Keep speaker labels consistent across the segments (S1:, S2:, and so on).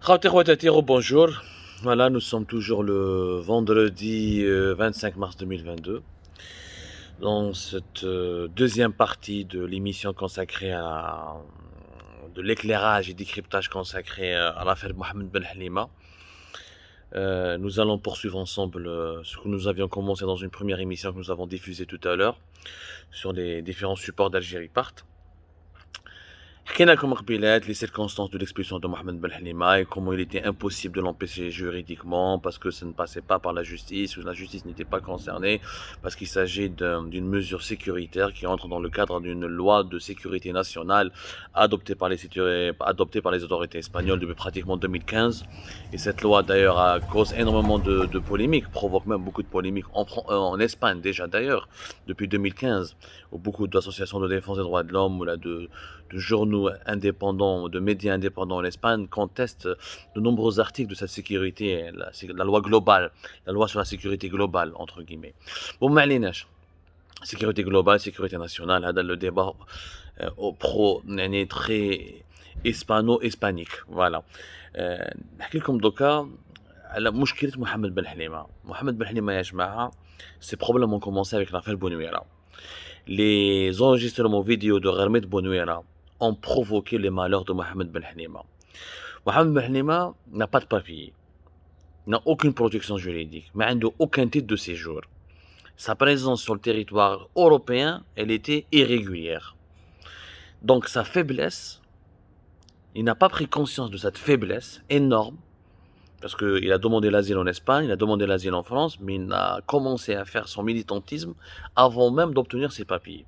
S1: Khawatir Watatiro, bonjour. Voilà, nous sommes toujours le vendredi 25 mars 2022 dans cette deuxième partie de l'émission consacrée de l'éclairage et décryptage consacré à l'affaire Mohamed Ben Halima. Nous allons poursuivre ensemble ce que nous avions commencé dans une première émission que nous avons diffusée tout à l'heure sur les différents supports d'Algérie Part. حكينا لكم قبيلات les circonstances de l'expulsion de Mohamed Ben Halima et comment il était impossible de l'empêcher juridiquement parce que ça ne passait pas par la justice ou la justice n'était pas concernée parce qu'il s'agit d'une mesure sécuritaire qui entre dans le cadre d'une loi de sécurité nationale adoptée par les autorités espagnoles depuis pratiquement 2015 et cette loi d'ailleurs cause énormément de polémiques, provoque même beaucoup de polémiques en Espagne déjà d'ailleurs depuis 2015 où beaucoup d'associations de défense des droits de l'homme ou de journaux indépendants, de médias indépendants en Espagne contestent de nombreux articles de cette sécurité, la loi globale, la loi sur la sécurité globale, entre guillemets. Bon, معليناش. Sécurité globale, sécurité nationale, هذا le débat au pro, très hispano-hispanique, voilà. نحكي لكم دوكا على مشكلة محمد بن حليمة. محمد بن حليمة يا جماعة, ces problèmes ont commencé avec l'affaire Bounouira. Les enregistrements vidéo de Ghermet Bounouira ont provoqué les malheurs de Mohamed Ben Halima. Mohamed Ben Halima n'a pas de papier, n'a aucune protection juridique, n'a aucun titre de séjour. Sa présence sur le territoire européen, elle était irrégulière. Donc sa faiblesse, il n'a pas pris conscience de cette faiblesse énorme, parce qu'il a demandé l'asile en Espagne, il a demandé l'asile en France, mais il a commencé à faire son militantisme avant même d'obtenir ses papiers.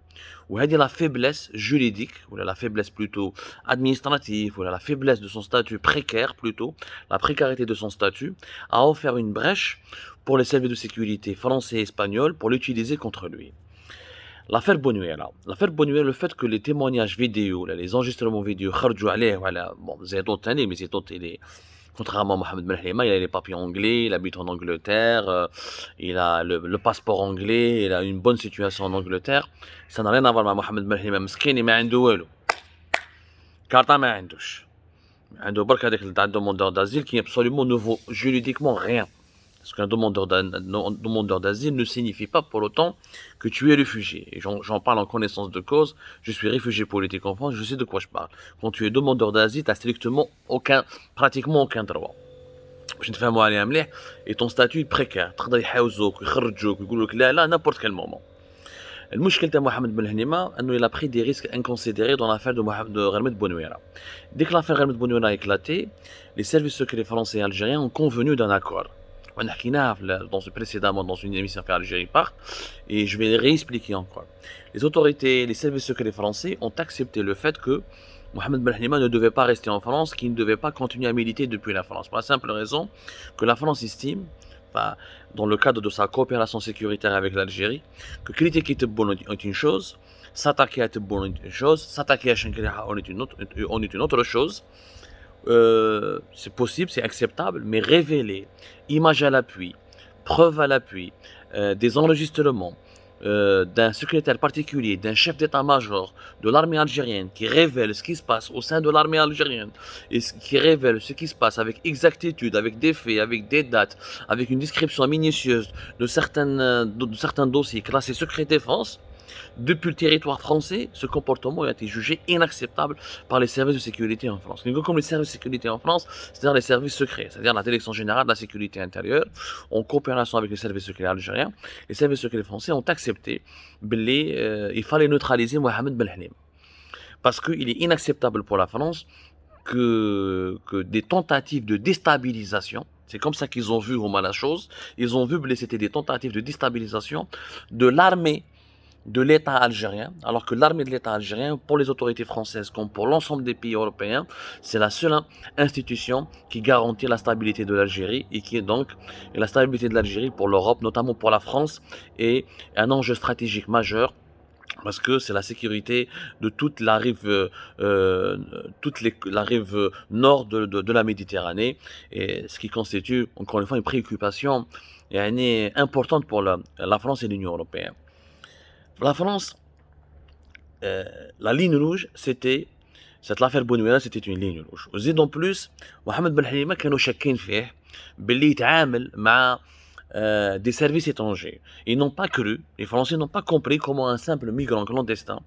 S1: Ou la faiblesse juridique, ou la faiblesse plutôt administrative, ou la faiblesse de son statut précaire plutôt, la précarité de son statut, a offert une brèche pour les services de sécurité français et espagnols pour l'utiliser contre lui. L'affaire Bounouira, le fait que les témoignages vidéo, les enregistrements vidéo, bon, contrairement à Mohamed Ben Halima, il a les papiers anglais, il habite en Angleterre, il a le passeport anglais, il a une bonne situation en Angleterre. Ça n'a rien à voir avec Mohamed Ben Halima. مسكين ما عنده والو. كارطة ما عندوش. عنده برك هذاك تاع demandeur d'asile qui est absolument ne vaut juridiquement rien. Parce qu'un demandeur d'asile ne signifie pas pour autant que tu es réfugié. Et j'en parle en connaissance de cause. Je suis réfugié politique en France, je sais de quoi je parle. Quand tu es demandeur d'asile, tu n'as strictement pratiquement aucun droit. باش نتفاهموا عليها مليح et ton statut est précaire. تقدر يحاوزوك ويخرجوك ويقولوا لك لا n'importe quel moment. المشكل تاع محمد بن هنيمة انه il a pris des risques inconsidérés dans l'affaire de Ghermet Bounouira. Dès que l'affaire Ghermet Bounouira a éclaté, les services secrets français et algériens ont convenu d'un accord. On a précédemment dans une émission sur Algérie Part, et je vais les réexpliquer encore. Les autorités, les services secrets français ont accepté le fait que Mohamed Ben Halima ne devait pas rester en France, qu'il ne devait pas continuer à militer depuis la France. Pour la simple raison que la France estime, dans le cadre de sa coopération sécuritaire avec l'Algérie, que critiquer Tebboune est une chose, s'attaquer à Tebboune est une chose, s'attaquer à Chenkriha en est une autre chose. C'est possible, c'est acceptable, mais révéler, image à l'appui, preuve à l'appui, des enregistrements d'un secrétaire particulier, d'un chef d'état-major de l'armée algérienne qui révèle ce qui se passe au sein de l'armée algérienne et qui révèle ce qui se passe avec exactitude, avec des faits, avec des dates, avec une description minutieuse de certains dossiers classés secret défense. Depuis le territoire français, ce comportement a été jugé inacceptable par les services de sécurité en France. Comme les services de sécurité en France, c'est-à-dire les services secrets, c'est-à-dire la Direction générale de la sécurité intérieure, en coopération avec les services secrets algériens, les services secrets français ont accepté qu'il fallait neutraliser Mohamed Ben Halima. Parce qu'il est inacceptable pour la France que des tentatives de déstabilisation, c'est comme ça qu'ils ont vu la chose, ils ont vu que c'était des tentatives de déstabilisation de l'armée de l'État algérien, alors que l'armée de l'État algérien, pour les autorités françaises comme pour l'ensemble des pays européens, c'est la seule institution qui garantit la stabilité de l'Algérie et qui est donc la stabilité de l'Algérie pour l'Europe, notamment pour la France, est un enjeu stratégique majeur parce que c'est la sécurité de toute la rive, la rive nord de la Méditerranée, et ce qui constitue encore une fois une préoccupation importante pour la France et l'Union européenne. La France, la ligne rouge, c'était Cette l'affaire Bounouira, c'était une ligne rouge. وزيد en plus محمد بن حليمة كانوا شاكين فيه باللي يتعامل مع des services étrangers. Ils n'ont pas cru, les Français n'ont pas compris comment un simple migrant clandestin,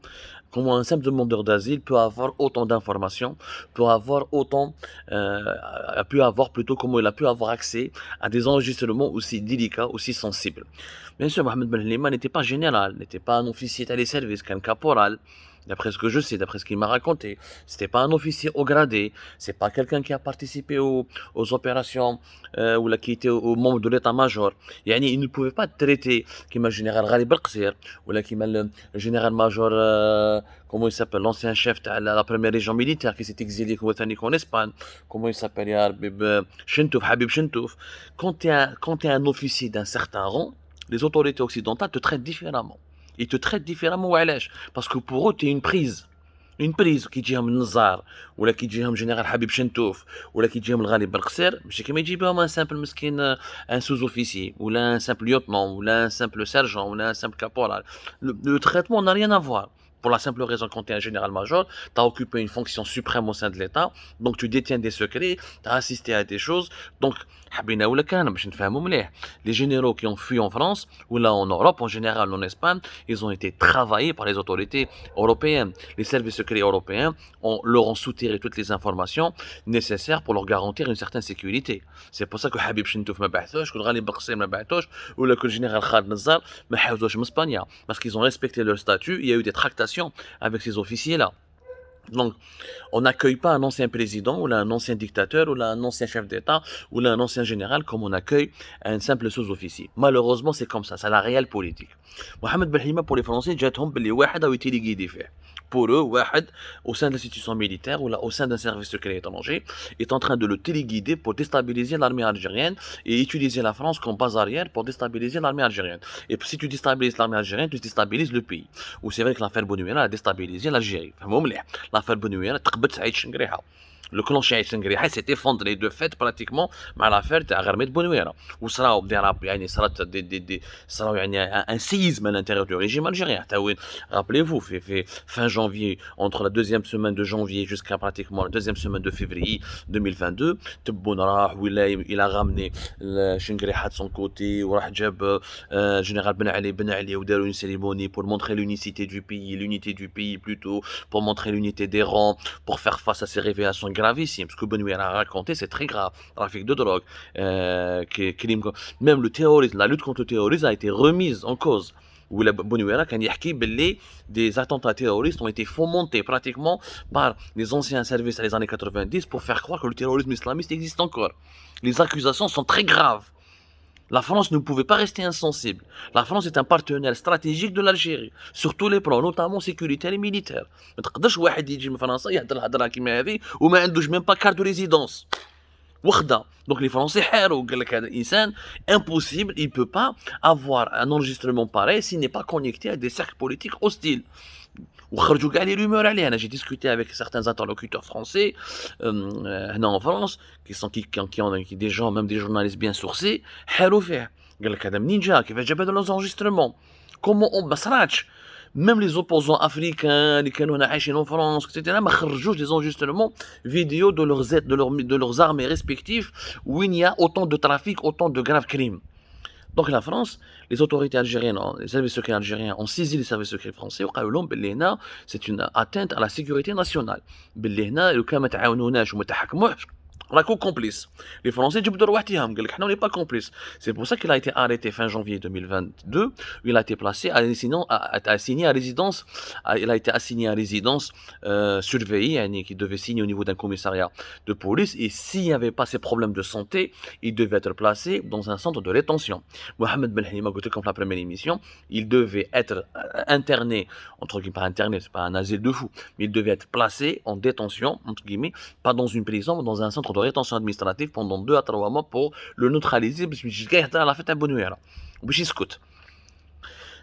S1: comment un simple demandeur d'asile peut avoir autant d'informations, peut avoir autant, a pu avoir plutôt, comment il a pu avoir accès à des enregistrements aussi délicats, aussi sensibles. Bien sûr, Mohamed Ben Halima n'était pas général, n'était pas un officier téléservice, qu'un caporal. D'après ce que je sais, d'après ce qu'il m'a raconté, c'était pas un officier haut gradé, c'est pas quelqu'un qui a participé aux opérations ou là, qui était au membre de l'état-major. Yani, il ne pouvait pas traiter comme le général Ghalib Al-Qsir ou là, comme le général-major, comment il s'appelle, l'ancien chef de la première région militaire qui s'est exilé en Espagne, comment il s'appelle, ya Habib Chentouf, Habib Chentouf. Quand tu es un officier d'un certain rang, les autorités occidentales te traitent différemment. Ils te traitent différemment, وعلاش؟ Parce que pour eux, tu es une prise. Une prise كي تجيهم النزار ولا كي تجيهم جنرال حبيب شنتوف ولا كي تجيهم الغالي بالقصير ماشي كيما يجيبهم ان سامبل مسكين ان سوز اوفيسي ولا ان سامبل ليوتنون ولا ان سامبل سيرجون ولا ان سامبل كابورال. Le traitement n'a rien à voir. Pour la simple raison, quand tu es un général-major, tu as occupé une fonction suprême au sein de l'État, donc tu détiens des secrets, tu as assisté à des choses. Donc, les généraux qui ont fui en France, ou là en Europe, en général en Espagne, ils ont été travaillés par les autorités européennes. Les services secrets européens leur ont soutiré toutes les informations nécessaires pour leur garantir une certaine sécurité. C'est pour ça que Habib Chintouf m'a بعثوش, que Ghalib Bakhsir m'a بعثوش, ou que le général Khaled Nazar m'a حاوزوش من Espagne. Parce qu'ils ont respecté leur statut, il y a eu des tractations avec ces officiers-là. Donc, on n'accueille pas un ancien président, ou là un ancien dictateur, ou là un ancien chef d'État, ou là un ancien général, comme on accueille un simple sous-officier. Malheureusement, c'est comme ça, c'est la réelle politique. Mohamed Ben Halima, pour les Français, جاتهم باللي واحد a été guidé فيه. Pour eux, واحد, au sein de l'institution militaire, ou là au sein d'un service secret étranger, est en train de le téléguider pour déstabiliser l'armée algérienne et utiliser la France comme base arrière pour déstabiliser l'armée algérienne. Et si tu déstabilises l'armée algérienne, tu déstabilises le pays. Ou c'est vrai que l'affaire Bounouira a déstabilisé l'Algérie. L'affaire Bounouira, le clan Saïd Chenghriha s'est effondré de fait pratiquement مع l'affaire تاع غرمة بونويرة وصراو يعني صرات صراو يعني un séisme à l'intérieur du régime algérien. Rappelez-vous, fin janvier, entre la deuxième semaine de janvier jusqu'à pratiquement la deuxième semaine de février 2022, Tebboune راح il a ramené Chenghriha de son côté وراح جاب général Ben Ali وداروا une cérémonie pour montrer l'unicité du pays plutôt, pour montrer l'unité des rangs, pour faire face à ces révélations gravissime. Ce que Bounouira a raconté, c'est très grave. Trafic de drogue, même le terrorisme, la lutte contre le terrorisme a été remise en cause. Où Bounouira كان يحكي باللي des attentats terroristes ont été fomentés pratiquement par les anciens services dans les années 90 pour faire croire que le terrorisme islamiste existe encore. Les accusations sont très graves. La France ne pouvait pas rester insensible. La France est un partenaire stratégique de l'Algérie, sur tous les plans, notamment sécuritaire et militaire. ما تقدرش واحد يجي من فرنسا يهضر الهضره كيما هذه وما عندوش même pas carte de résidence. وخدا. Donc les Français حاروا قال لك هذا الانسان impossible, il peut pas avoir un enregistrement pareil s'il n'est pas connecté à des cercles politiques hostiles. وخرجوا كاع لي رومور عليه. انا j'ai discuté avec certains interlocuteurs français هنا en France qui des gens, même des journalistes bien sourcés, حاروا فيه. قال لك هذا منين جا كيفاش جاب هذا لوز enregistrements. Comment ما صراتش. Même les opposants africains اللي كانوا هنا عايشين en France etc. ما خرجوش des enregistrements vidéo de leurs armées respectives où il y a autant de trafic, autant de graves crimes. Donc la France, les autorités algériennes, les services secrets algériens ont saisi les services secrets français وقالوا لهم باللي هنا c'est une atteinte à la sécurité nationale. باللي هنا لو كان ما تعاونوناش وما تحكموش راكو complice. Les Français جبدوا روحتهم قال لك حنا on n'est pas complice. C'est pour ça qu'il a été arrêté fin janvier 2022. Il a été placé assigné à résidence. Il a été assigné à résidence surveillée, qui devait signer au niveau d'un commissariat de police. Et s'il n'y avait pas ces problèmes de santé, il devait être placé dans un centre de rétention. Mohamed Ben Halima, comme la première émission, il devait être interné, entre guillemets, pas interné, c'est pas un asile de fou, mais il devait être placé en détention, entre guillemets, pas dans une prison, mais dans un centre de rétention administrative pendant 2 à 3 mois pour le neutraliser.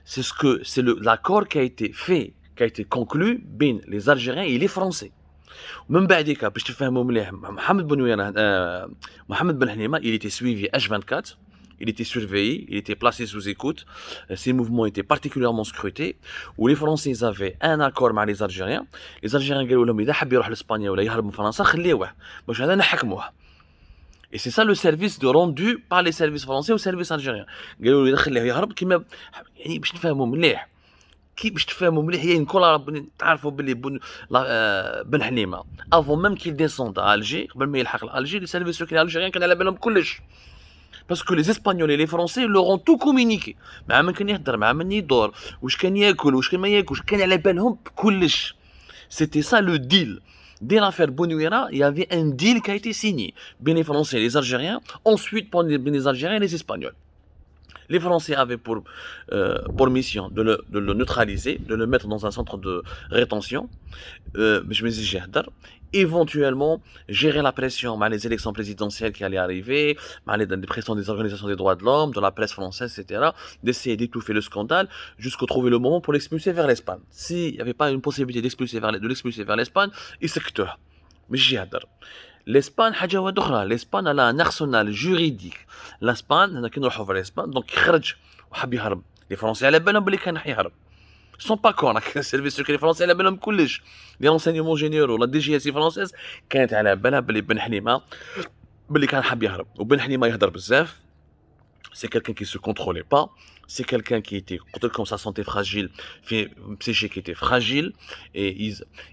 S1: C'est l'accord qui a été fait, qui a été conclu بين les Algériens et les Français. من بعدك باش تفهموا مليح محمد بن حليمة il était suivi H24. il était surveillé, il était placé sous écoute, ses mouvements étaient particulièrement scrutés, où les Français ils avaient un accord avec les Algériens قالوا لهم إذا حب يروح لإسبانيا ولا يهرب من فرنسا خليوه باش هذا نحكموه. Et c'est ça le service de rendu par les services français au service algérien. قالوا له إذا خليه يهرب كيما يعني باش نفهموا مليح. كي باش تفهموا مليح هي نكون تعرفوا باللي بن حليمه افون ميم كيل ديسوند à Alger قبل ما يلحق لالجي لي سيرفيس سكري الجيريان كان على بالهم كلش باسكو لي اسبانيول لي فرونسي لورون تو كومونيكي مع من كان يهضر مع من يدور واش كان ياكل واش كان ما ياكلش كان على بالهم بكلش. C'était ça le deal. Dès l'affaire Bonouira, il y avait un deal qui a été signé. Bien les Français et les Algériens, ensuite bien les Algériens et les Espagnols. Les Français avaient pour mission de le neutraliser, de le mettre dans un centre de rétention. Je me dis, éventuellement, gérer la pression les élections présidentielles qui allaient arriver, les pressions des organisations des droits de l'homme, de la presse française, etc. D'essayer d'étouffer le scandale jusqu'à trouver le moment pour l'expulser vers l'Espagne. S'il n'y avait pas une possibilité de l'expulser vers l'Espagne, il s'écoutait. Mais j'y adore. L'Espagne, l'Espagne elle a un arsenal juridique. L'Espagne, l'Espagne, donc les Français, ils sont pas cons, les services secrets français, les renseignements généraux, la DGSI française, كانت على بالها بلي بن حليمة بلي كان حاب يهرب وبن حليمة يهدر بزاف. C'est quelqu'un qui se contrôlait pas, c'est quelqu'un qui était comme sa santé fragile, psychique était fragile, et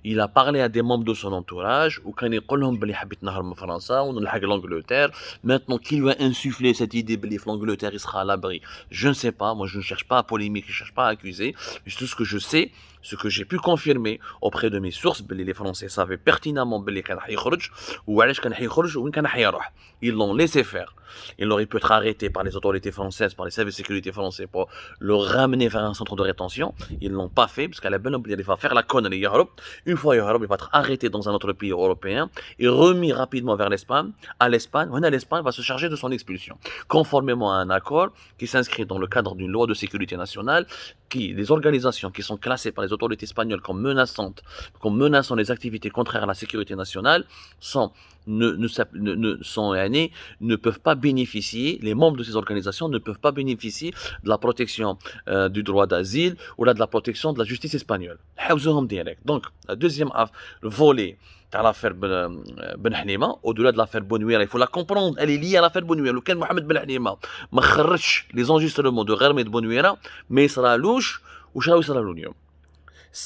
S1: il a parlé à des membres de son entourage, ou quand il قولهم بلي حبيت نهرب من فرنسا ونلحق l'Angleterre, maintenant qui lui a insufflé cette idée بلي في l'Angleterre il sera à l'abri, je ne sais pas, moi je ne cherche pas à polémiquer, je ne cherche pas à accuser, mais tout ce que je sais, ce que j'ai pu confirmer auprès de mes sources, les Français savaient pertinemment بلي كان حيخرج وعلاش كان حيخرج وين كان حيروح. Ils l'ont laissé faire. Il aurait pu être arrêté par les autorités françaises, par les services de sécurité français pour le ramener vers un centre de rétention. Ils ne l'ont pas fait, parce qu'à la bonne il va faire la connerie. Une fois il va être arrêté dans un autre pays européen et remis rapidement vers l'Espagne. À l'Espagne, l'Espagne va se charger de son expulsion. Conformément à un accord qui s'inscrit dans le cadre d'une loi de sécurité nationale, les organisations qui sont classées par les autorités espagnoles comme menaçant les activités contraires à la sécurité nationale ne peuvent pas bénéficier, les membres de ces organisations ne peuvent pas bénéficier de la protection du droit d'asile ou de la protection de la justice espagnole. Donc, la deuxième volet de l'affaire Ben Halima, au-delà de l'affaire Bonouira, il faut la comprendre, elle est liée à l'affaire Bonouira. Lequel Mohamed Ben Halima ما خرجش les enregistrements de غرمة Bonouira, ما يصرالوش وشراو يصرالو اليوم.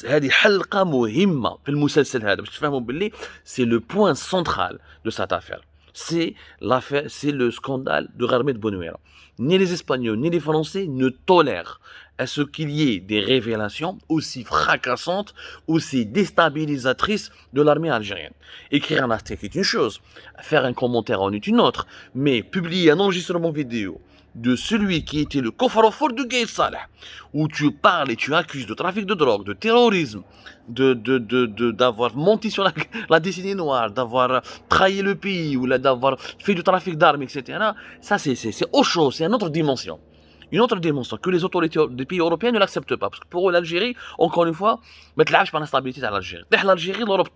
S1: هذه حلقة مهمة في المسلسل هذا باش تفهموا باللي c'est le point central de cette affaire. C'est le scandale de Gharmet Bonouira. Ni les Espagnols ni les Français ne tolèrent à ce qu'il y ait des révélations aussi fracassantes, aussi déstabilisatrices de l'armée algérienne. Écrire un article est une chose, faire un commentaire en est une autre, mais publier un enregistrement vidéo de celui qui était le coffre-fort de Gaïd Saleh, où tu parles et tu accuses de trafic de drogue, de terrorisme, d'avoir menti sur la décennie noire, d'avoir trahi le pays, ou d'avoir fait du trafic d'armes, etc. Ça, c'est autre chose, c'est une autre dimension. Une autre dimension que les autorités des pays européens ne l'acceptent pas. Parce que pour eux, l'Algérie, encore une fois, ما تلعبش par la stabilité de l'Algérie. L'Algérie, l'Europe,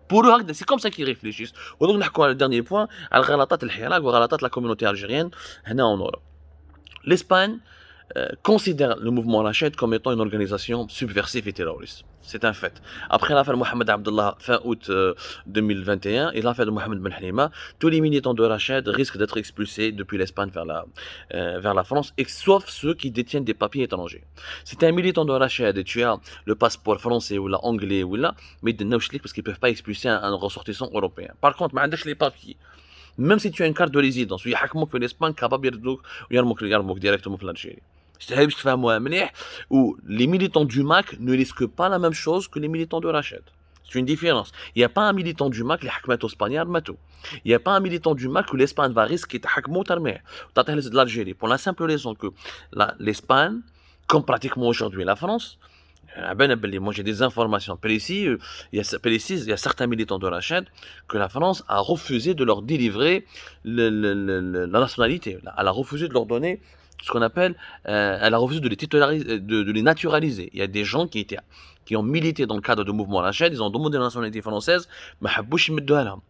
S1: pour eux, c'est comme ça qu'ils réfléchissent. Et donc, on a le dernier point, à la communauté algérienne, en Europe. L'Espagne considère le mouvement Rached comme étant une organisation subversive et terroriste. C'est un fait. Après l'affaire Mohamed Abdallah, fin août 2021, et l'affaire de Mohamed Ben Halima, tous les militants de Rached risquent d'être expulsés depuis l'Espagne vers la France, sauf ceux qui détiennent des papiers étrangers. Si tu es un militant de Rached et tu as le passeport français ou anglais, mais ils ne parce qu'ils ne peuvent pas expulser un ressortissant européen. Par contre, les papiers, même si tu as une carte de résidence, ou il l'Espagne capable de directement dans l'Algérie. Où les militants du MAC ne risquent pas la même chose que les militants de Rached. C'est une différence. Il n'y a pas un militant du MAC qui est espagnol. Il n'y a pas un militant du MAC que l'Espagne va risquer de l'Algérie. Pour la simple raison que l'Espagne, comme pratiquement aujourd'hui la France, moi j'ai des informations précises, il y a certains militants de Rached que la France a refusé de leur délivrer la nationalité. Elle a refusé de leur donner ce qu'on appelle, elle a refusé de les naturaliser. Il y a des gens qui ont milité dans le cadre du mouvement Rached, ils ont demandé la nationalité française, mais حبوش يمدوها لهم.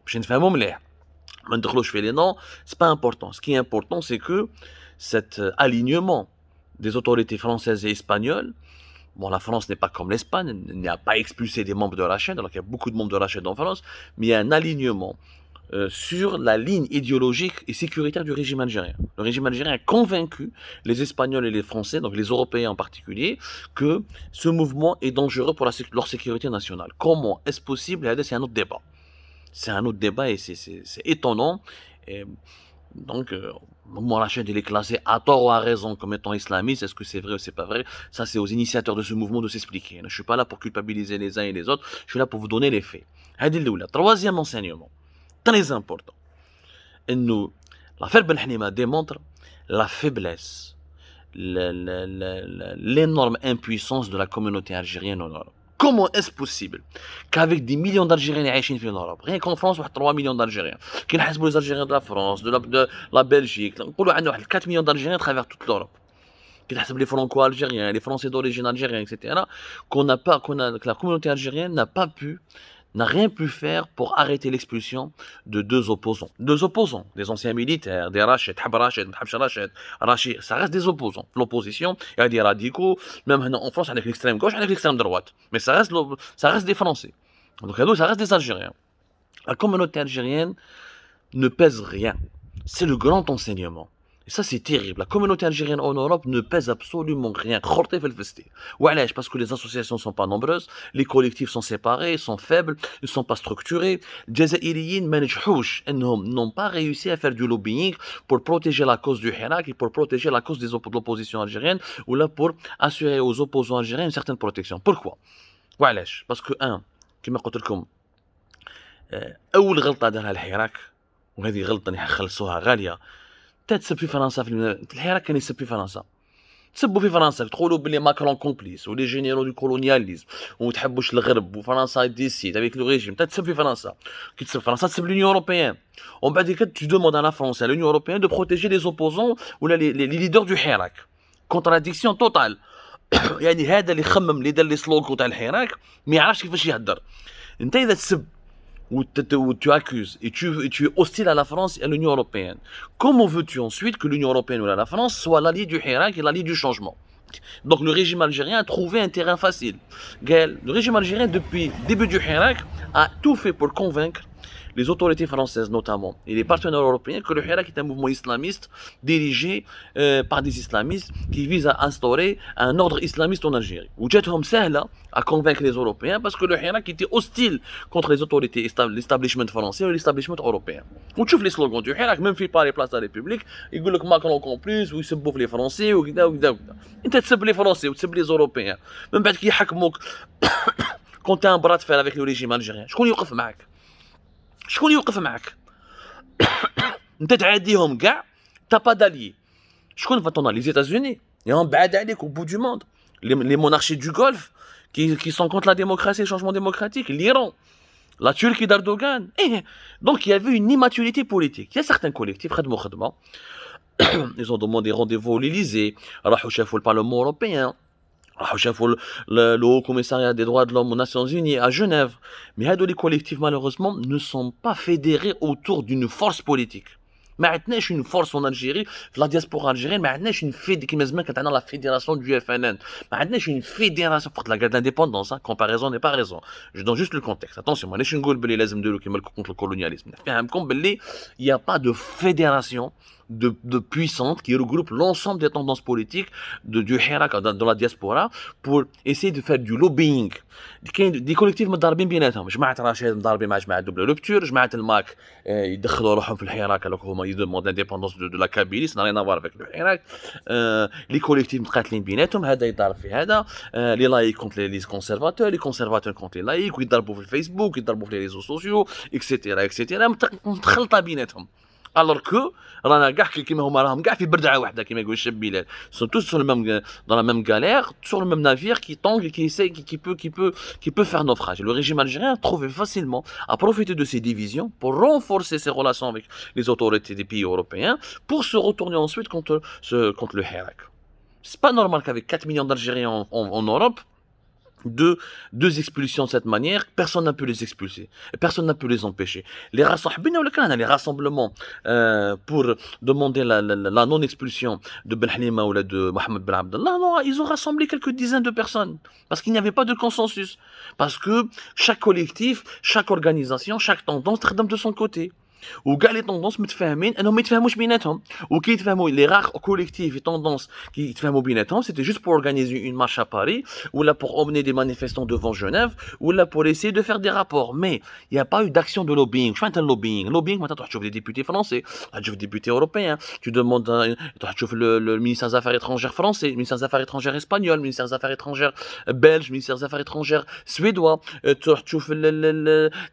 S1: باش نفهموا مليح. ما ندخلوش في les noms, c'est pas important. Ce qui est important, c'est que cet alignement des autorités françaises et espagnoles. Bon, la France n'est pas comme l'Espagne, elle n'a pas expulsé des membres de Rachid, alors qu'il y a beaucoup de membres de Rachid en France, mais il y a un alignement sur la ligne idéologique et sécuritaire du régime algérien. Le régime algérien a convaincu les Espagnols et les Français, donc les Européens en particulier, que ce mouvement est dangereux pour leur sécurité nationale. Comment est-ce possible? C'est un autre débat. C'est un autre débat et c'est étonnant. Et donc, Rachid, il est classé à tort ou à raison comme étant islamiste. Est-ce que c'est vrai ou c'est pas vrai? Ça, c'est aux initiateurs de ce mouvement de s'expliquer. Je ne suis pas là pour culpabiliser les uns et les autres. Je suis là pour vous donner les faits. Troisième enseignement, très important. L'affaire Ben Hanima démontre la faiblesse, l'énorme impuissance de la communauté algérienne en Europe. Comment est-ce possible qu'avec des millions d'Algériens qui vivent en Europe, rien qu'en France, il y a 3 millions d'Algériens, qui sont les Algériens de la France, de la Belgique, il y a 4 millions d'Algériens à travers toute l'Europe, qui sont les Franco-Algériens, les Français d'origine algérienne, etc., que la communauté algérienne n'a rien pu faire pour arrêter l'expulsion de deux opposants. Deux opposants, des anciens militaires, des Rachid, Rachid, ça reste des opposants. L'opposition, il y a des radicaux, même en France, avec l'extrême gauche, avec l'extrême droite. Mais ça reste des Français. Donc ça reste des Algériens. La communauté algérienne ne pèse rien. C'est le grand enseignement. Et ça, c'est terrible. La communauté algérienne en Europe ne pèse absolument rien. Parce que les associations ne sont pas nombreuses, les collectifs sont séparés, sont faibles, ils ne sont pas structurés. Les Jazaïriens n'ont pas réussi à faire du lobbying pour protéger la cause du Hirak et pour protéger la cause de l'opposition algérienne ou là pour assurer aux opposants algériens une certaine protection. Pourquoi? Parce que, كما قلت لكم أول غلطة دارها الحراك وهذه غلطة نخلصوها غالية تسب في فرنسا في الحراك كان يسب في فرنسا تسبوا في فرنسا تقولوا بلي ماكرون كومبليس ولي جينيرو دو كولونياليزم وما تحبوش الغرب وفرنسا ديسيد افيك لو ريجيم تسب في فرنسا كي تسب فرنسا تسب لونيون اوروبيان ومن بعد كده tu demandes à la France à l'Union européenne de protéger les opposants ولا les leaders du حراك contradiction totale يعني هذا اللي خمم اللي دار لي سلوغ تاع الحراك ما يعرفش كيفاش يهدر انت اذا تسب où tu accuses et tu es hostile à la France et à l'Union européenne. Comment veux-tu ensuite que l'Union européenne ou la France soit l'allié du Hirak et l'allié du changement? Donc le régime algérien a trouvé un terrain facile. Le régime algérien, depuis le début du Hirak, a tout fait pour convaincre les autorités françaises notamment et les partenaires européens que le Hirak est un mouvement islamiste dirigé par des islamistes qui vise à instaurer un ordre islamiste en Algérie. وجاتهم سهلة à convaincre les Européens parce que le Hirak était hostile contre les autorités, l'establishment français ou l'establishment européen. وتشوف les slogans du Hirak même في باري بلاصة لا ريبوبليك يقول لك ماكرون كومبليس ويسبوا في لي فرنسي وكذا وكذا وكذا. انت تسب لي فرنسي وتسب لي اوروبيان من بعد كي يحكموك كنت ان برات فير avec le régime algérien شكون يوقف معك؟ شكون يوقف معك؟ انت تعاديهم كاع تا با داليي شكون فاتونا لي États-Unis ياهم بعاد عليك au bout du monde les monarchies du Golfe qui sont contre la démocratie et le changement démocratique, l'Iran, la Turquie d'Erdogan. Donc il y avait une immaturité politique. Il y a certains collectifs, ils ont demandé rendez-vous à l'Élysée, راحوا شافوا le Parlement européen, راحوا شافوا le Haut Commissariat des droits de l'homme aux Nations Unies à Genève. Mais les collectifs malheureusement ne sont pas fédérés autour d'une force politique. ما عندناش une force en Algérie في la diaspora algérienne ما عندناش une كيما زمان كانت عندنا la fédération du FNN ما عندناش une fédération pour la guerre d'indépendance comparaison n'est pas raison je donne juste le contexte attention مانيش نقول بلي لازم نديروا كيما contre le colonialisme نفهمكم بلي il y a pas de fédération de puissante qui regroupe l'ensemble des tendances politiques du Hirak dans la diaspora pour essayer de faire du lobbying. des collectifs متضاربين بيناتهم جماعة رشيد مضاربين مع جماعة دوبل روبتور جماعة الماك يدخلوا روحهم في الحراك alors هما يدوموند l'indépendance de la Kabylie ça n'a rien à voir avec le Hirak les collectifs متقاتلين بيناتهم هذا يضارب في هذا les laïcs contre les conservateurs contre les laïcs ويضربوا في الفيسبوك يضربوا في les réseaux sociaux etc متخلطة بيناتهم alors que رانا كاع كيما هما راهم كاع في بردعه واحده كيما يقول الشاب بلال sont tous sur le même dans la même galère sur le même navire qui tangue et qui essaie qui peut faire naufrage. Le régime algérien a trouvé facilement à profiter de ces divisions pour renforcer ses relations avec les autorités des pays européens pour se retourner ensuite contre le Hirak. C'est pas normal qu'avec 4 millions d'Algériens en Europe deux expulsions de cette manière, personne n'a pu les expulser, personne n'a pu les empêcher. Les rassemblements pour demander la non-expulsion de Ben Halima ou de Mohamed Ben Abdallah, non, ils ont rassemblé quelques dizaines de personnes, parce qu'il n'y avait pas de consensus, parce que chaque collectif, chaque organisation, chaque tendance trade de son côté. وكاع لي طوندونس متفاهمين انهم ما يتفاهموش بيناتهم وكيتفاهموا لي راغ كوليكتيف طوندونس كي يتفاهموا بيناتهم c'était juste pour organiser une marche à Paris ou là pour emmener des manifestants devant Genève ou là pour essayer de faire des rapports mais il n'y a pas eu d'action de lobbying شو معناتها lobbying maintenant tu تشوف des députés français tu تشوف des députés européens tu demandes tu تشوف le ministère des affaires étrangères français le ministère des affaires étrangères espagnol le ministère des affaires étrangères belge le ministère des affaires étrangères suédois تروح تشوف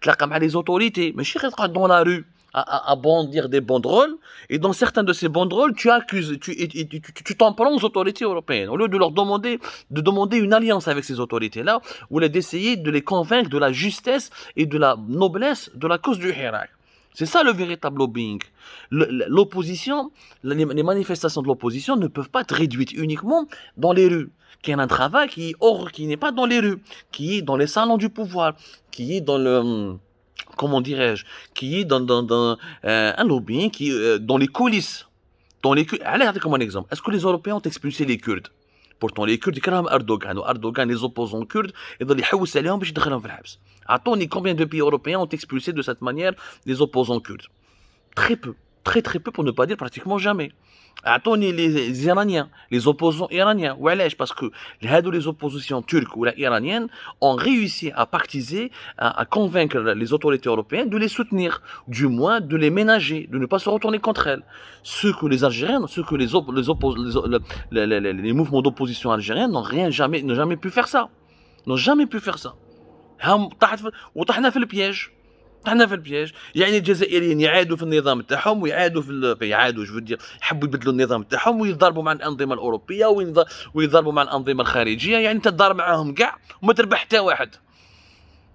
S1: تلاقى مع les autorités ماشي غير تقعد dans la rue à bondir des banderoles, et dans certains de ces banderoles, tu accuses, tu t'en prends aux autorités européennes, au lieu de leur demander une alliance avec ces autorités-là, ou d'essayer de les convaincre de la justesse et de la noblesse de la cause du Hirak. C'est ça le véritable lobbying. L'opposition, les manifestations de l'opposition ne peuvent pas être réduites uniquement dans les rues. Qui est un travail qui n'est pas dans les rues, qui est dans les salons du pouvoir, qui est dans le... comment dirais-je, qui est dans un lobbying, qui dans les coulisses. Allez, regardez comme un exemple. Est-ce que les Européens ont expulsé les Kurdes? Pourtant, les Kurdes, ils crament Erdogan. Erdogan, les opposants kurdes, ils doivent les haouss عليهم باش يدخلهم في الحبس. Attendez, combien de pays européens ont expulsé de cette manière les opposants kurdes? Très peu. Très très peu, pour ne pas dire pratiquement jamais. Attendez, les Iraniens, les opposants iraniens. Ouais, parce que les oppositions turques ou iraniennes ont réussi à pactiser, à convaincre les autorités européennes de les soutenir, du moins de les ménager, de ne pas se retourner contre elles. Ce que les Algériens, les mouvements d'opposition algériens n'ont jamais pu faire ça. N'ont jamais pu faire ça. وطحنا في البياج. طحنا في البياج يعني الجزائريين يعادوا في النظام تاعهم ويعادوا يعادوا جو دير يحبوا يبدلوا النظام تاعهم ويضربوا مع الانظمه الاوروبيه ويضربوا مع الانظمه الخارجيه يعني تضارب معاهم كاع وما تربح حتى واحد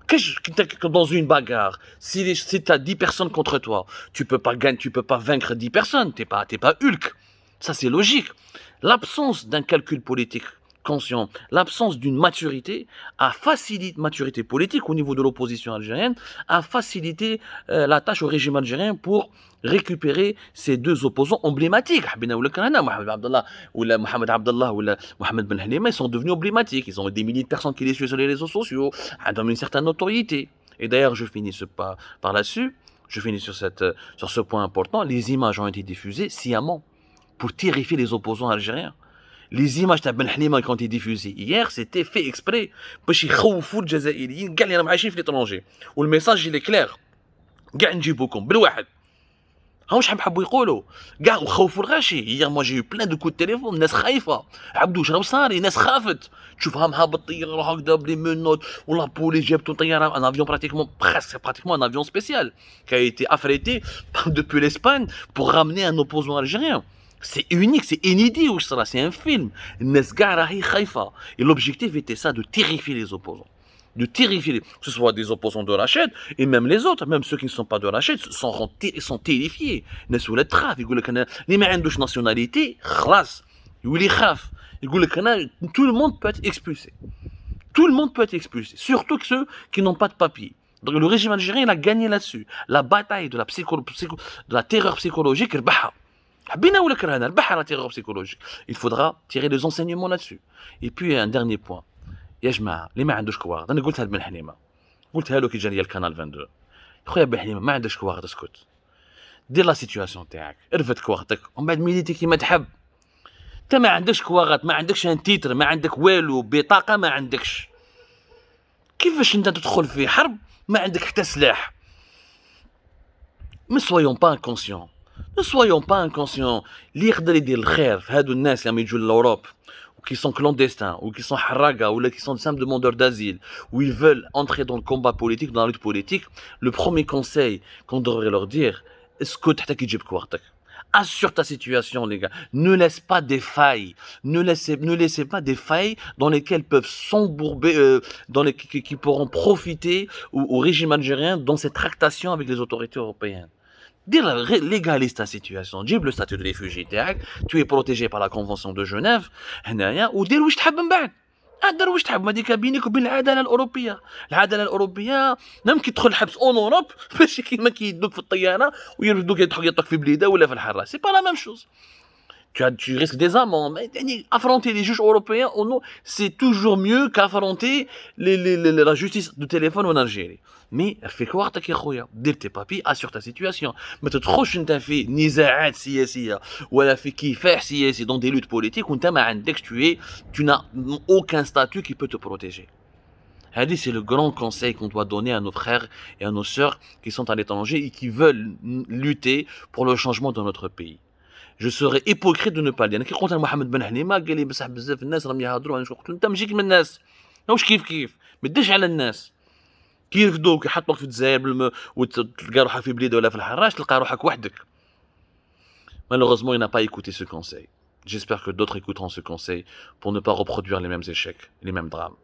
S1: كاش كنت dans une bagarre si t'as 10 personnes contre toi tu peux pas vaincre 10 personnes t'es pas Hulk ça c'est logique l'absence d'un calcul politique conscient, l'absence d'une maturité maturité politique au niveau de l'opposition algérienne, a facilité la tâche au régime algérien pour récupérer ces deux opposants emblématiques. Mohamed Abdallah ou Mohamed Ben Halima, ils sont devenus emblématiques. Ils ont des milliers de personnes qui les suivent sur les réseaux sociaux, ils ont une certaine notoriété. Et d'ailleurs, je finis par là-dessus, je finis sur ce point important. Les images ont été diffusées sciemment pour terrifier les opposants algériens. Les images de Ben Halima qui ont été diffusées hier, c'était fait exprès باش يخوفوا الجزائريين كاع اللي راهم عايشين في l'étranger. والميساج il est clair. كاع نجيبوكم بالواحد. ها واش حبوا يقولوا كاع وخوفوا الغاشي. Hier moi j'ai eu plein de coups de téléphone ناس خايفة. عبدو شنو صار؟ ناس خافت. تشوفها هابط طيارة هكذا بلي منوت ولا بوليس جابتو طيارة un avion pratiquement un avion spécial qui a été affrété depuis l'Espagne pour ramener un opposant algérien. C'est unique, c'est inédit, c'est un film. Et l'objectif était ça, de terrifier les opposants. De terrifier, que ce soit des opposants de Rachid, et même les autres, même ceux qui ne sont pas de Rachid, sont terrifiés. Ils sont les traf, ils disent, les gens de nationalité, khlas, ils khaf. Tout le monde peut être expulsé. Tout le monde peut être expulsé, surtout que ceux qui n'ont pas de papier. Donc le régime algérien, il a gagné là-dessus. La bataille de la terreur psychologique, il faudra tirer des enseignements là-dessus. Et puis un dernier point. يا جماعه اللي ما عندوش كواغد انا قلتها لبن حليمه قلتها له كي جا ليا القناه 22 خويا بن حليمه ما عندكش كواغد اسكت دير لا سيتوياسيون تاعك ارفد كواغدك ومن بعد ميليتي كيما تحب انت ما عندكش كواغد ما عندكش ان تيتر ما عندك والو بطاقه ما عندكش كيفاش انت تدخل في حرب ما عندك حتى سلاح ما soyons pas inconscients ne soyons pas inconscients اللي يقدر يدير الخير في هادو الناس اللي يجوا لأوروب qui sont clandestins, ou qui sont haraga, ou qui sont simples demandeurs d'asile, ou ils veulent entrer dans le combat politique, dans la lutte politique, le premier conseil qu'on devrait leur dire, assure ta situation, les gars. Ne laisse pas des failles. Ne laissez pas des failles dans lesquelles peuvent s'embourber, qui pourront profiter au régime algérien dans cette tractation avec les autorités européennes. Légalise ta situation, جيب le statut de réfugié تاعك, tu es protégé par la convention de Genève, هنايا ودير واش تحب من بعد. دار واش تحب، هذيك بينك وبين العداله الاوروبيه. العداله الاوروبيه نعم كيدخل الحبس اون اوروب ماشي كيما كيدوك في الطياره ويردوك يحطوك في بليده ولا في الحراس، سي با لا ميم شوز. Tu risques des amendes. Affronter les juges européens, oh non, c'est toujours mieux qu'affronter la justice du téléphone en Algérie. Mais fais quoi يا خويا، دير tes papiers, assure ta situation. ما تدخلش انت في نزاعات سياسيه ولا في كفاح سياسي dans des luttes politiques وانت ما عندكش tu n'as aucun statut qui peut te protéger. C'est le grand conseil qu'on doit donner à nos frères et à nos sœurs qui sont à l'étranger et qui veulent lutter pour le changement de notre pays. Je serais hypocrite de ne pas le dire. انا كي قلت لمحمد بن حليمه قال لي بصح بزاف الناس راهم يهضروا، انا قلت له انت ماشي كيما الناس، واش كيف ما تديرش على الناس. كي يرفدوك يحطوك في الجزائر وتلقى روحك في بليده ولا في الحراش تلقى روحك وحدك. Malheureusement, il n'a pas écouté ce conseil. J'espère que d'autres écouteront ce conseil pour ne pas reproduire les mêmes échecs, les mêmes drames.